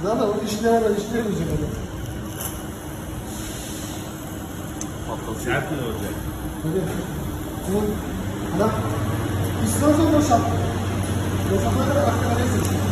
Zaten o işlere ben işleyemeyecek öyle. Patlatıyor. Sert mi olacak? Öyle. Bunun, adam, istiyorsa boşalt. Boşaltmaya kadar aklına neyse.